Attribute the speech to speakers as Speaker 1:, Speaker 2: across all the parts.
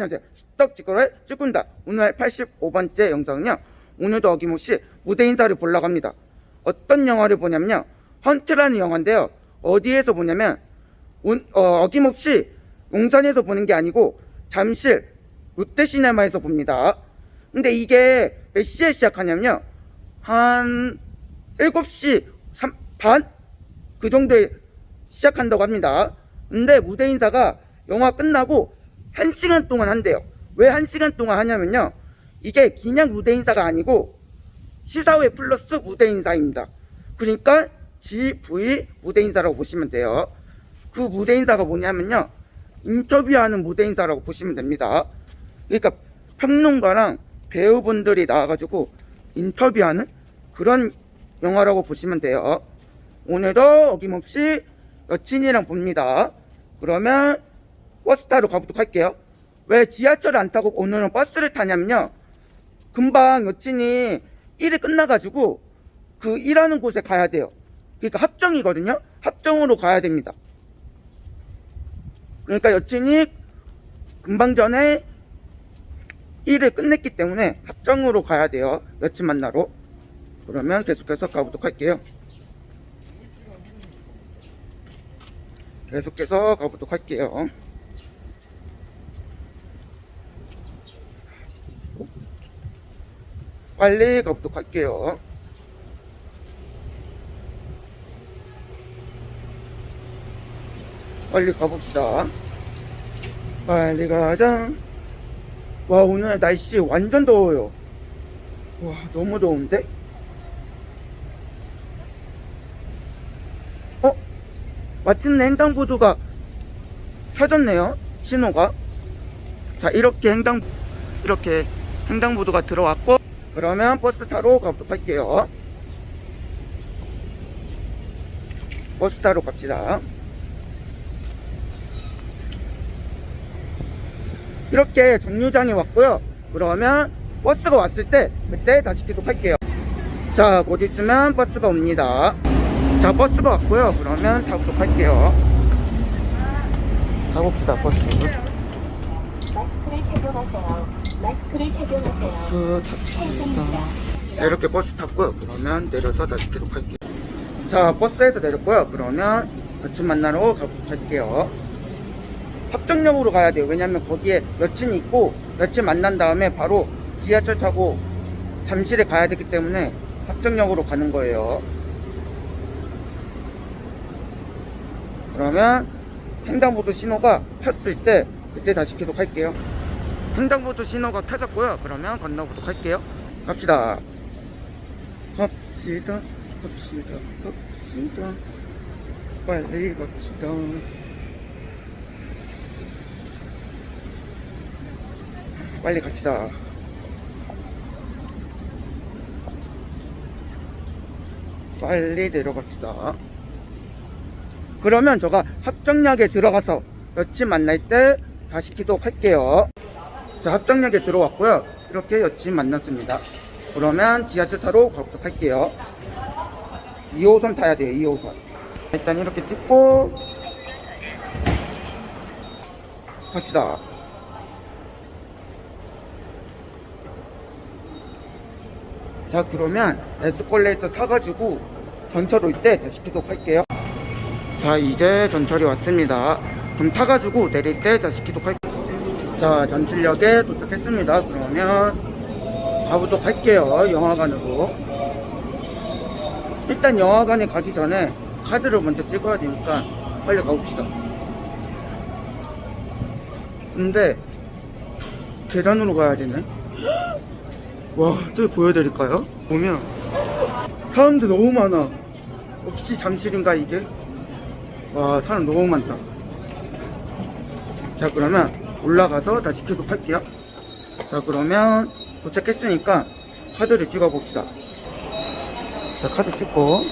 Speaker 1: 안녕하세요. 스톡지구를 쭈꾼다. 오늘 85번째 영상은요, 오늘도 어김없이 무대 인사를 보려고 합니다. 어떤 영화를 보냐면요, 헌트라는 영화인데요, 어디에서 보냐면 어김없이 용산에서 보는 게 아니고 잠실 롯데시네마에서 봅니다. 근데 이게 몇 시에 시작하냐면요, 한 7시 반? 그 정도에 시작한다고 합니다. 근데 무대 인사가 영화 끝나고 1시간 동안 한대요. 왜 1시간 동안 하냐면요, 이게 그냥 무대 인사가 아니고 시사회 플러스 무대 인사입니다. 그러니까 GV 무대 인사라고 보시면 돼요. 그 무대 인사가 뭐냐면요, 인터뷰하는 무대 인사라고 보시면 됩니다. 그러니까 평론가랑 배우분들이 나와가지고 인터뷰하는 그런 영화라고 보시면 돼요. 오늘도 어김없이 여친이랑 봅니다. 그러면 버스 타러 가보도록 할게요. 왜 지하철을 안 타고 오늘은 버스를 타냐면요, 금방 여친이 일이 끝나가지고 그 일하는 곳에 가야 돼요. 그러니까 합정이거든요. 합정으로 가야 됩니다. 그러니까 여친이 금방 전에 일을 끝냈기 때문에 합정으로 가야 돼요. 여친 만나러. 그러면 계속해서 가보도록 할게요. 계속해서 가보도록 할게요. 빨리 가보도록 할게요. 빨리 가봅시다. 빨리 가자. 와, 오늘 날씨 완전 더워요. 와, 너무 더운데? 마침내 횡단보도가 켜졌네요. 신호가. 자, 이렇게 횡단보도가 들어왔고, 그러면 버스 타러 가보도록 할게요. 버스 타러 갑시다. 이렇게 정류장에 왔고요. 그러면 버스가 왔을 때 그때 다시 기록할게요. 자, 곧 있으면 버스가 옵니다. 자, 버스가 왔고요. 그러면 타보도록 할게요. 가봅시다. 버스.
Speaker 2: 마스크를 착용하세요. 마스크를 착용하세요.
Speaker 1: 버스
Speaker 2: 탔습니다.
Speaker 1: 자, 이렇게 버스 탔고요. 그러면 내려서 다시 기록할게요. 자, 버스에서 내렸고요. 그러면 여친 만나러 가보도록 할게요. 합정역으로 가야 돼요. 왜냐면 거기에 여친이 있고, 여친 만난 다음에 바로 지하철 타고 잠실에 가야 되기 때문에 합정역으로 가는 거예요. 그러면 횡단보도 신호가 켰을 때 그때 다시 기록할게요. 횡단보도 신호가 켜졌고요. 그러면 건너보도록 할게요. 갑시다. 갑시다. 빨리 갑시다. 빨리 갑시다. 빨리 내려갑시다. 그러면 제가 합정역에 들어가서 여친 만날 때 다시 기록할게요. 자, 합정역에 들어왔고요. 이렇게 여친 만났습니다. 그러면 지하철 타러 가도록 할게요. 2호선 타야 돼요. 2호선. 일단 이렇게 찍고 갑시다. 자, 그러면 에스컬레이터 타가지고 전철 올 때 다시 기록할게요. 자, 이제 전철이 왔습니다. 그럼 타가지고 내릴 때 다시 기록할게요. 자, 전출역에 도착했습니다. 그러면 가보도록 할게요. 영화관으로. 일단 영화관에 가기 전에 카드를 먼저 찍어야 되니까 빨리 가봅시다. 근데 계단으로 가야 되네. 와, 저기 보여드릴까요? 보면 사람들 너무 많아. 혹시 잠실인가 이게? 와, 사람 너무 많다. 자, 그러면 올라가서 다시 기록할게요. 자, 그러면 도착했으니까 카드를 찍어 봅시다. 자, 카드 찍고,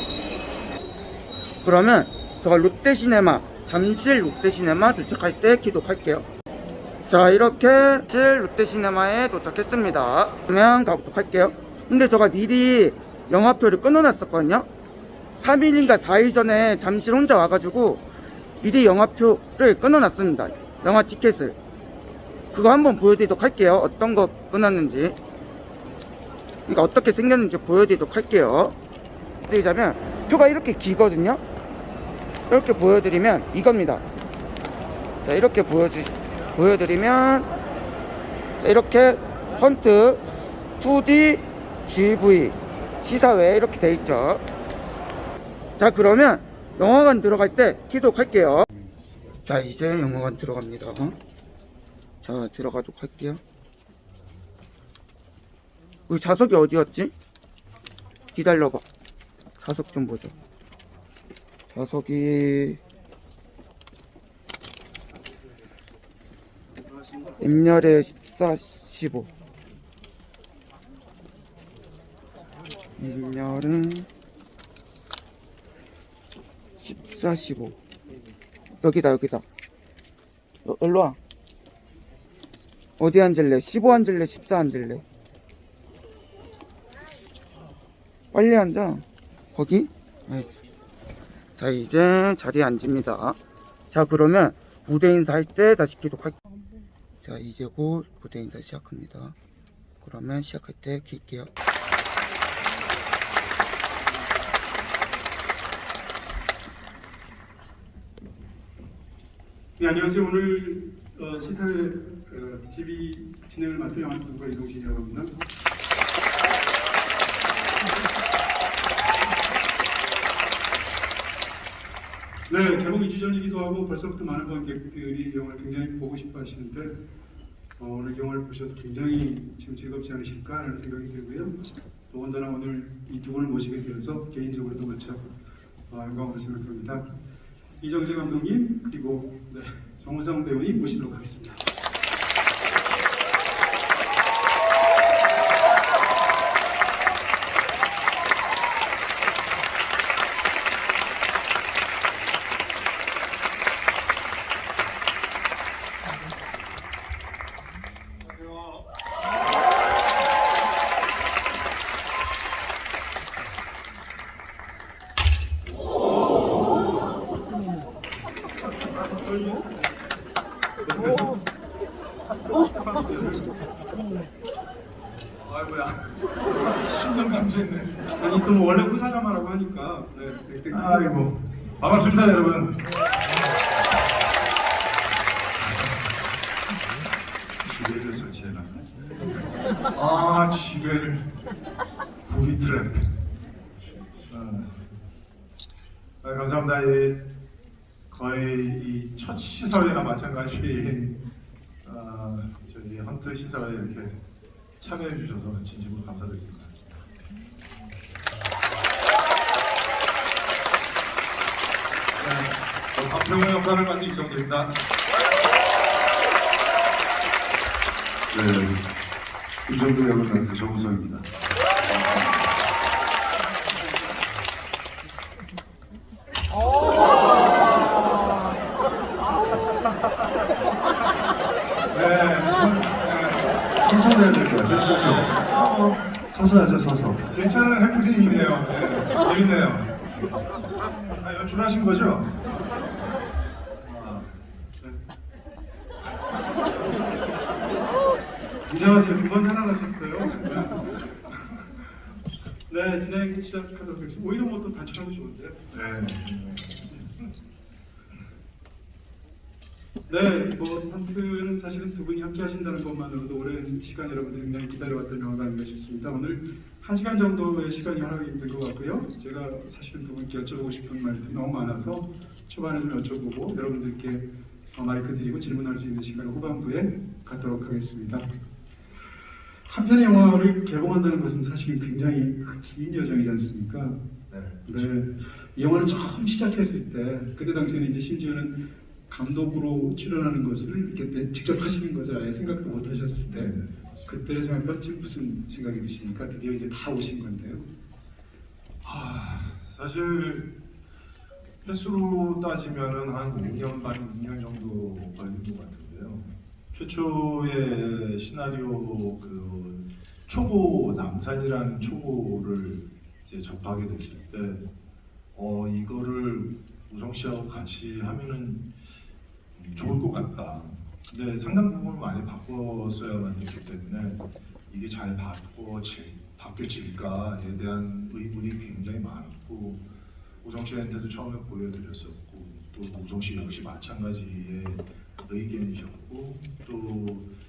Speaker 1: 그러면 제가 롯데시네마, 잠실 롯데시네마 도착할 때 기록할게요. 자, 이렇게 잠실 롯데시네마에 도착했습니다. 그러면 가보도록 할게요. 근데 제가 미리 영화표를 끊어놨었거든요. 3일인가 4일 전에 잠실 혼자 와가지고 미리 영화표를 끊어놨습니다. 영화 티켓을. 그거 한번 보여드리도록 할게요. 어떤 거 끊었는지. 그러니까 어떻게 생겼는지 보여드리도록 할게요. 드리자면 표가 이렇게 길거든요. 이렇게 보여드리면 이겁니다. 자, 이렇게 보여드리면 자, 이렇게 헌트 2D GV 시사회 이렇게 돼 있죠. 자, 그러면 영화관 들어갈 때 키도록 할게요. 자, 이제 영화관 들어갑니다. 자, 들어가도록 할게요. 우리 좌석이 어디였지? 기다려봐. 좌석 좀 보자. 좌석이 M열에 14, 15. M열은 14, 15. 여기다. 일로와. 어디 앉을래? 15 앉을래? 14 앉을래? 빨리 앉아. 거기? 알겠어. 자, 이제 자리에 앉습니다. 자, 그러면 무대 인사할 때 다시 키도록 할게요. 자, 이제 곧 무대 인사 시작합니다. 그러면 시작할 때 킬게요.
Speaker 3: 네, 안녕하세요. 오늘 시사회 TV 진행을 맡은 영화평론가 이동진이라고 합니다. 네, 개봉 2주 전이기도 하고 벌써부터 많은 관객들이 영화를 굉장히 보고 싶어 하시는데 오늘 영화를 보셔서 굉장히 지금 즐겁지 않으실까 하는 생각이 들고요. 더군다나 오늘 이 두 분을 모시게 되어서 개인적으로도 무척 영광으로 생각합니다. 이정재 감독님 그리고 정우성 배우님 모시도록 하겠습니다.
Speaker 4: 아이고야, 신경 감수했네.
Speaker 3: 아니 또 원래 후사자마라고 하니까
Speaker 4: 아이고, 반갑습니다 여러분. 지뢰를 설치해놨네. 지뢰를 보기 트랩. 감사합니다. 거의 이 첫 시사회나 마찬가지인 저희 헌트 시사회에 이렇게 참여해 주셔서 진심으로 감사드립니다. 박병호 역할을 맡은 이정재입니다. 네, 이정재 역을 맡은 정우성입니다. 서서 해야 될 것 같아요. 서서 하죠, 서서. 괜찮은 해프닝이네요. 네, 재밌네요. 연출하신 거죠?
Speaker 3: 안녕하세요. 두 번 살아나셨어요. 네, 진행 시작하도록 하겠습니다. 오히려 또 단축하면 좋은데요. 네, 헌트는 사실은 두 분이 함께 하신다는 것만으로도 오랜 시간 여러분들이 굉장히 기다려왔던 영화가 아닌가 싶습니다. 오늘 1시간 정도의 시간이 허락이 된 것 같고요. 제가 사실은 두 분께 여쭤보고 싶은 말들이 너무 많아서 초반에 좀 여쭤보고 여러분들께 마이크 드리고 질문할 수 있는 시간을 후반부에 갖도록 하겠습니다. 한 편의 영화를 개봉한다는 것은 사실 굉장히 긴 여정이지 않습니까? 네. 이 영화를 처음 시작했을 때 그때 당시에는 이제 심지어는 감독으로 출연하는 것을 이렇게 직접 하시는 것을 아예 생각도 못 하셨을 때 그때 생각과 지금 무슨 생각이 드십니까? 드디어 이제 다 오신 건데요.
Speaker 4: 사실 횟수로 따지면은 한 5년 반, 6년 정도 걸린 것 같은데요. 최초의 시나리오 그 초보 남산이라는 초보를 이제 접하게 됐을 때 이거를 우성 씨하고 같이 하면은 좋을 것 같다. 근데 상당 부분 많이 바꿨어야만 됐기 때문에 이게 잘 바뀔까?에 대한 의문이 굉장히 많았고 우성 씨한테도 처음에 보여드렸었고 또 우성 씨 역시 마찬가지의 의견이셨고 또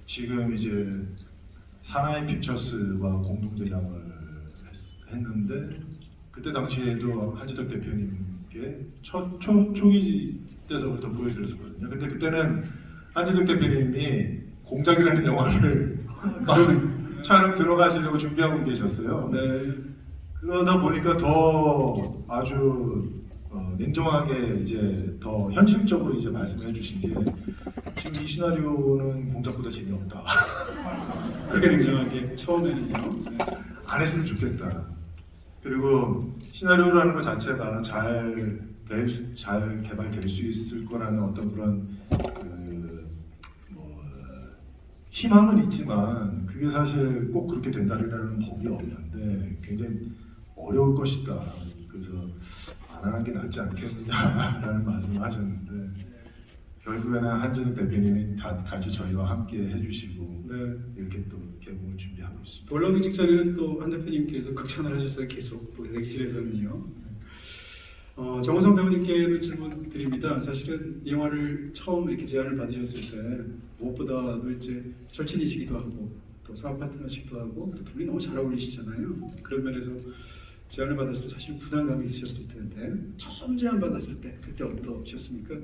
Speaker 4: 지금 이제 사나이 픽처스와 공동 제작을 했는데 그때 당시에도 한지덕 대표님께 초기 때서부터 보여드렸었거든요. 근데 그때는 한지덕 대표님이 공작이라는 영화를 막 촬영 들어가시려고 준비하고 계셨어요.
Speaker 3: 네.
Speaker 4: 그러다 보니까 더 아주 냉정하게 이제 더 현실적으로 이제 말씀해 주신 게 지금 이 시나리오는 공작보다 재미없다.
Speaker 3: 그렇게 냉정하게 처음에는요. 네.
Speaker 4: 안 했으면 좋겠다. 그리고 시나리오라는 것 자체가 잘 개발될 수 있을 거라는 어떤 그런 희망은 있지만 그게 사실 꼭 그렇게 된다는 법이 없는데 굉장히 어려울 것이다. 그래서 안 하는 게 낫지 않겠느냐라는 말씀을 하셨는데 결국에는 한준혁 대표님이 같이 저희와 함께 해주시고
Speaker 3: 네.
Speaker 4: 이렇게 또 개봉을 준비하고 있습니다.
Speaker 3: 올라오기 직전에는 또 한 대표님께서 극찬을 하셨어요. 계속 또 대기실에서는요. 정우성 배우님께도 질문 드립니다. 사실은 이 영화를 처음 이렇게 제안을 받으셨을 때 무엇보다도 이제 절친이시기도 하고 또 사업 파트너시기도 하고 또 둘이 너무 잘 어울리시잖아요. 그런 면에서 제안을 받았을 때 사실 부담감이 있으셨을 텐데 처음 제안 받았을 때 그때 어떠셨습니까?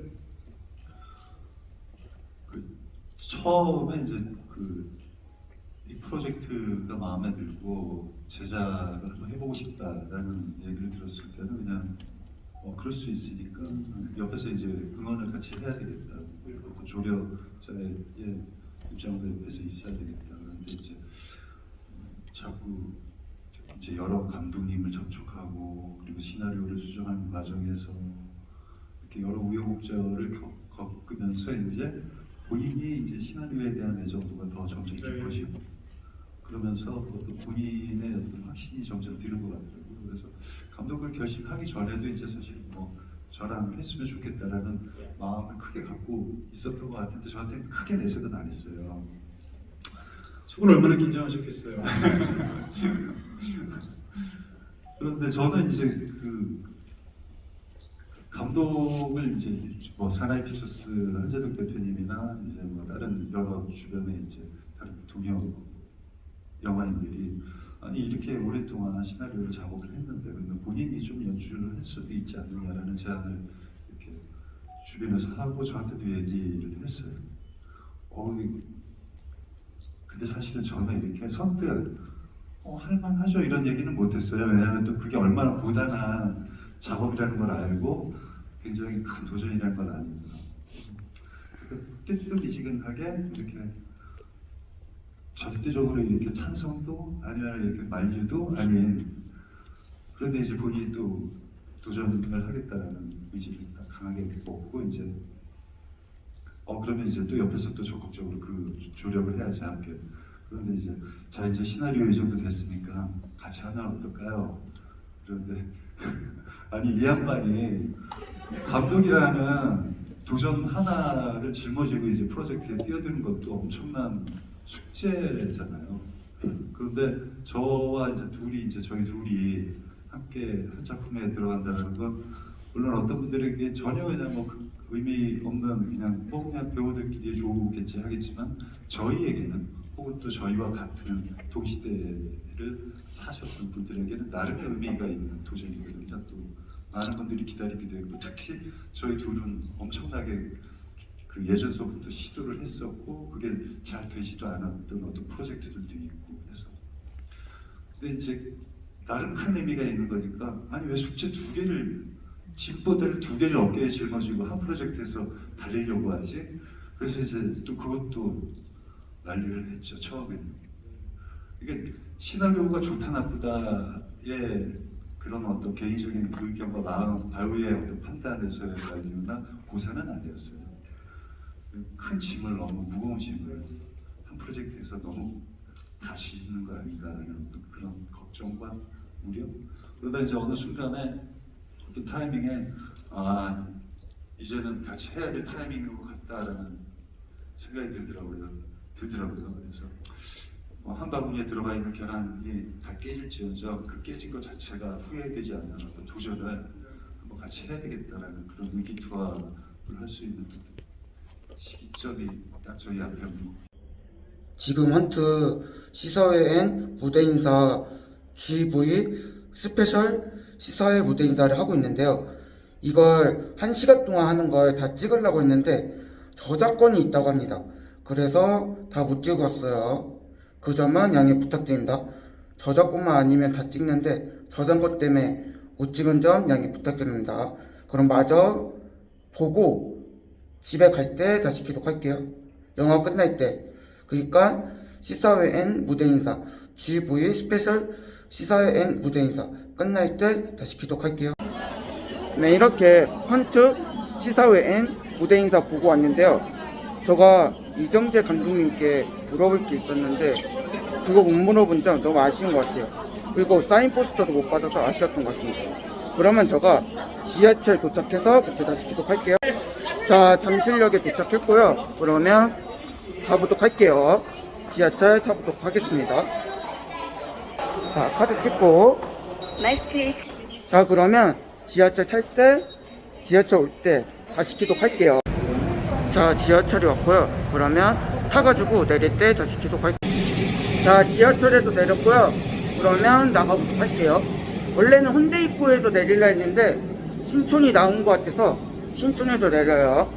Speaker 5: 처음에 이제 이 프로젝트가 마음에 들고 제작을 한번 해보고 싶다라는 얘기를 들었을 때는 그냥 그럴 수 있으니까 옆에서 이제 응원을 같이 해야 되겠다. 그리고 또 조력자의 입장도 옆에서 있어야 되겠다. 그런데 이제 자꾸 이제 여러 감독님을 접촉하고 그리고 시나리오를 수정하는 과정에서 이렇게 여러 우여곡절을 겪으면서 이제 본인이 이제 시나리오에 대한 애정도가 더 점점 깊어지고 그러면서 또 본인의 어떤 확신이 점점 드는 것 같더라고요. 그래서 감독을 결심하기 전에도 이제 사실 저랑 했으면 좋겠다라는 마음을 크게 갖고 있었던 것 같은데 저한테 크게 내색은 안 했어요.
Speaker 3: 속은 얼마나 긴장하셨겠어요.
Speaker 5: 그런데 저는 이제 감독을 이제 사나이 픽처스 한재덕 대표님이나 이제 다른 여러 주변에 이제 다른 동료 영화인들이 아니 이렇게 오랫동안 시나리오를 작업을 했는데 그러면 본인이 좀 연출을 할 수도 있지 않느냐라는 제안을 이렇게 주변에서 하고 저한테도 얘기를 했어요. 근데 사실은 저는 이렇게 선뜻 할만하죠 이런 얘기는 못했어요. 왜냐하면 또 그게 얼마나 고단한 작업이라는 걸 알고 굉장히 큰 도전이라는 걸 아니까 뜨뜻미지근하게 이렇게 절대적으로 이렇게 찬성도 아니면 이렇게 만류도 아닌 그런데 이제 본인이 또 도전을 하겠다라는 의지를 딱 강하게 먹고 이제 그러면 이제 또 옆에서 또 적극적으로 그 조력을 해야지 함께 그런데 이제 자 이제 시나리오 이 정도 됐으니까 같이 하면 어떨까요? 그런데 아니 이 양반이 감독이라는 도전 하나를 짊어지고 이제 프로젝트에 뛰어드는 것도 엄청난 숙제잖아요. 그런데 저와 이제 저희 둘이 함께 한 작품에 들어간다는 건 물론 어떤 분들에게 전혀 그냥 의미 없는 그냥 배우들끼리 좋겠지 하겠지만 저희에게는 혹은 또 저희와 같은 동시대를 사셨던 분들에게는 나름의 의미가 있는 도전이거든요. 또 많은 분들이 기다리기도 했고 특히 저희 둘은 엄청나게 그 예전서부터 시도를 했었고 그게 잘 되지도 않았던 어떤 프로젝트들도 있고 해서 근데 이제 나름 큰 의미가 있는 거니까 아니 왜 숙제 두 개를 집보다를 두 개를 어깨에 짊어지고 한 프로젝트에서 달리려고 하지? 그래서 이제 또 그것도 난리를 했죠 처음에는. 이게 시나리오가 좋다 나쁘다의 그런 어떤 개인적인 의견과 마음, 바우의 어떤 판단에서의 난리나 고사는 아니었어요. 큰 짐을 너무 무거운 짐을 한 프로젝트에서 너무 다 싣는 거 아닌가라는 그런 걱정과 우려. 그러다 이제 어느 순간에 어떤 타이밍에 이제는 같이 해야 될 타이밍인 것 같다라는 생각이 들더라고요. 그래서 한 바구니에 들어가 있는 계란이 다 깨질지언정 그 깨진 것 자체가 후회되지 않는 어떤 도전을 한번 같이 해야 되겠다라는 그런 의기투합을 할 수 있는 시기점이 딱 저희 앞에 있는 것.
Speaker 1: 지금 헌트 시사회 N 무대 인사 GV 스페셜 시사회 무대 인사를 하고 있는데요. 이걸 1시간 동안 하는 걸 다 찍으려고 했는데 저작권이 있다고 합니다. 그래서 다 못 찍었어요. 그 점은 양해 부탁드립니다. 저작권만 아니면 다 찍는데 저작권 때문에 못 찍은 점 양해 부탁드립니다. 그럼 마저 보고 집에 갈 때 다시 기록할게요. 영화 끝날 때. 그러니까 시사회 N 무대 인사 GV 스페셜 시사회 N 무대 인사 끝날 때 다시 기록할게요. 네, 이렇게 헌트 시사회 N 무대 인사 보고 왔는데요. 제가 이정재 감독님께 물어볼 게 있었는데 그거 못 물어본 점 너무 아쉬운 것 같아요. 그리고 사인 포스터도 못 받아서 아쉬웠던 것 같습니다. 그러면 제가 지하철 도착해서 그때 다시 기록할게요. 자, 잠실역에 도착했고요. 그러면 가보도록 할게요. 지하철 타보도록 하겠습니다. 자, 카드 찍고.
Speaker 2: 마스크를
Speaker 1: 자, 그러면 지하철 탈 때, 지하철 올 때 다시 기록할게요. 자, 지하철이 왔고요. 그러면 타가지고 내릴 때 다시 기록할게요. 자, 지하철에서 내렸고요. 그러면 나가보도록 할게요. 원래는 홍대 입구에서 내리려 했는데 신촌이 나온 것 같아서 신촌에서 내려요.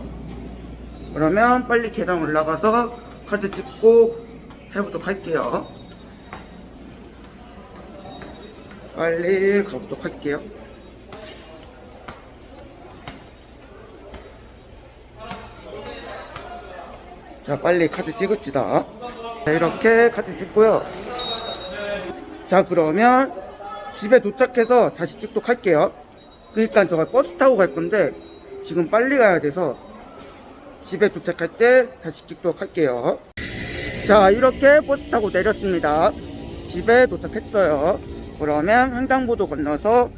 Speaker 1: 그러면 빨리 계단 올라가서 카드 찍고 해보도록 할게요. 빨리 가보도록 할게요. 자, 빨리 카드 찍읍시다. 자, 이렇게 카드 찍고요. 자, 그러면 집에 도착해서 다시 찍도록 할게요. 그러니까 제가 버스 타고 갈 건데 지금 빨리 가야 돼서 집에 도착할 때 다시 찍도록 할게요. 자, 이렇게 버스 타고 내렸습니다. 집에 도착했어요. 그러면 횡단보도 건너서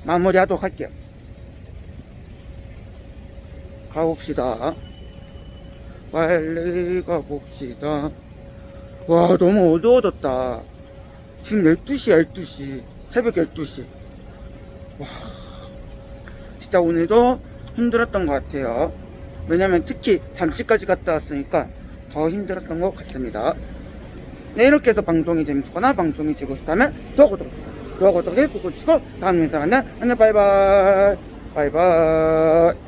Speaker 1: 마무리하도록 할게요. 가봅시다. 빨리 가봅시다. 와, 너무 어두워졌다. 지금 12시. 새벽 12시. 와, 진짜 오늘도 힘들었던 것 같아요. 왜냐면 특히 잠시까지 갔다 왔으니까 더 힘들었던 것 같습니다. 네, 이렇게 해서 방송이 재밌거나 방송이 지고 싶다면 좋아요, 구독, 구독, 꾹 주시고 다음 영상에 만나. 안녕, 바이바이. 바이바이.